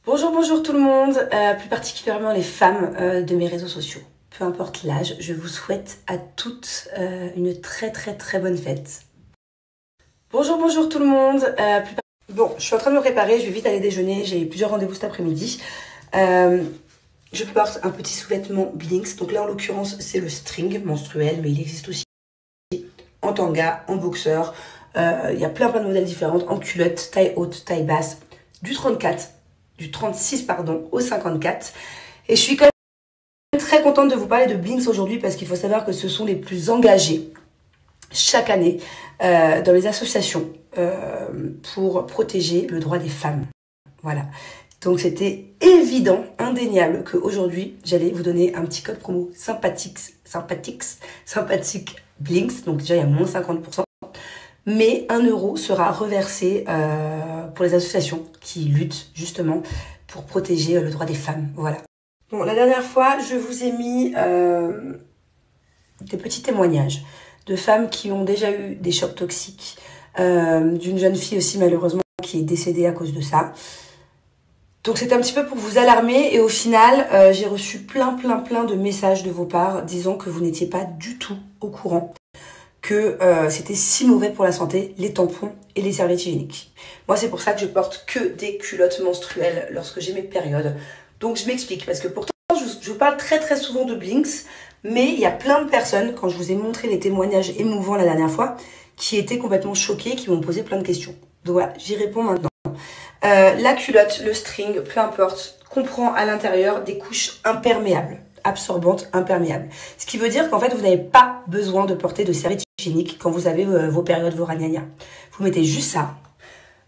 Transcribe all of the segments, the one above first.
Bonjour, bonjour tout le monde, plus particulièrement les femmes de mes réseaux sociaux. Peu importe l'âge, je vous souhaite à toutes une très bonne fête. Bonjour, bonjour tout le monde. Bon, je suis en train de me préparer, je vais vite aller déjeuner, j'ai plusieurs rendez-vous cet après-midi. Je porte un petit sous-vêtement Blinks, donc là en l'occurrence c'est le string menstruel, mais il existe aussi en tanga, en boxeur. Il y a plein de modèles différents, en culotte, taille haute, taille basse, du 36 au 54. Et je suis quand même très contente de vous parler de Blinks aujourd'hui parce qu'il faut savoir que ce sont les plus engagés chaque année dans les associations pour protéger le droit des femmes. Voilà. Donc c'était évident, indéniable qu'aujourd'hui j'allais vous donner un petit code promo sympathique Blinks. Donc déjà il y a moins 50%. Mais 1 euro sera reversé pour les associations qui luttent justement pour protéger le droit des femmes. Voilà. Bon, la dernière fois, je vous ai mis des petits témoignages de femmes qui ont déjà eu des chocs toxiques, d'une jeune fille aussi malheureusement qui est décédée à cause de ça. Donc c'était un petit peu pour vous alarmer et au final, j'ai reçu plein de messages de vos parts disant que vous n'étiez pas du tout au courant que c'était si mauvais pour la santé, les tampons et les serviettes hygiéniques. Moi, c'est pour ça que je porte que des culottes menstruelles lorsque j'ai mes périodes. Donc, je m'explique, parce que pourtant, je vous parle très souvent de Blinks, mais il y a plein de personnes, quand je vous ai montré les témoignages émouvants la dernière fois, qui étaient complètement choquées, qui m'ont posé plein de questions. Donc voilà, j'y réponds maintenant. La culotte, le string, peu importe, comprend à l'intérieur des couches imperméables, absorbantes, imperméables. Ce qui veut dire qu'en fait, vous n'avez pas besoin de porter de serviettes hygiéniques quand vous avez vos périodes, vos ragnagnas. Vous mettez juste ça,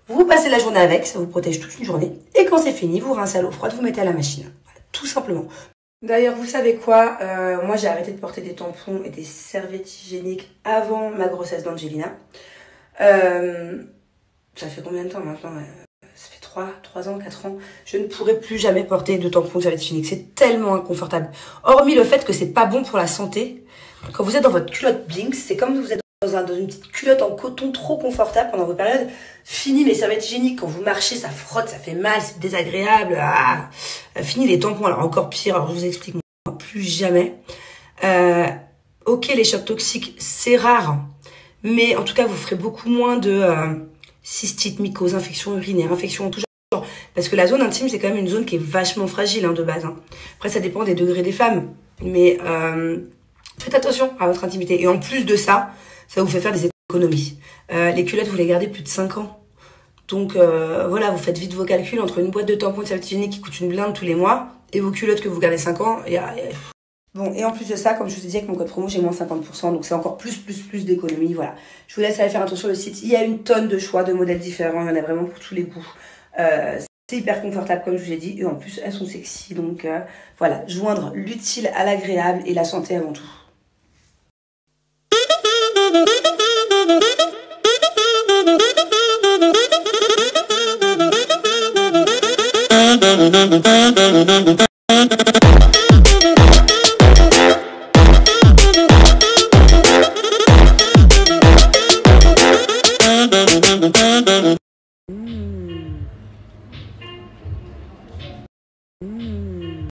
vous passez la journée avec, ça vous protège toute une journée, et quand c'est fini, vous rincez à l'eau froide, vous mettez à la machine. Voilà, tout simplement. D'ailleurs, vous savez quoi, moi j'ai arrêté de porter des tampons et des serviettes hygiéniques avant ma grossesse d'Angelina. Ça fait combien de temps maintenant? Ça fait 3 ans, 4 ans. Je ne pourrai plus jamais porter de tampons de serviettes hygiéniques. C'est tellement inconfortable. Hormis le fait que c'est pas bon pour la santé. Quand vous êtes dans votre culotte Blinks, c'est comme vous êtes dans une petite culotte en coton trop confortable pendant vos périodes. Fini les serviettes hygiéniques. Quand vous marchez, ça frotte, ça fait mal, c'est désagréable. Fini les tampons. Alors encore pire, alors je vous explique moi, plus jamais. Ok, les chocs toxiques, c'est rare. Mais en tout cas, vous ferez beaucoup moins de cystite, mycose, infection urinaire, infection en tout genre. Parce que la zone intime, c'est quand même une zone qui est vachement fragile de base. Après, ça dépend des degrés des femmes. Mais faites attention à votre intimité. Et en plus de ça, ça vous fait faire des économies. Les culottes, vous les gardez plus de 5 ans. Donc voilà, vous faites vite vos calculs entre une boîte de tampons de serviettes hygiéniques qui coûte une blinde tous les mois et vos culottes que vous gardez 5 ans. Bon, et en plus de ça, comme je vous ai dit avec mon code promo, j'ai moins 50%, donc c'est encore plus d'économies, voilà. Je vous laisse aller faire un tour sur le site. Il y a une tonne de choix de modèles différents, il y en a vraiment pour tous les goûts. C'est hyper confortable, comme je vous ai dit, et en plus, elles sont sexy, donc voilà. Joindre l'utile à l'agréable et la santé avant tout.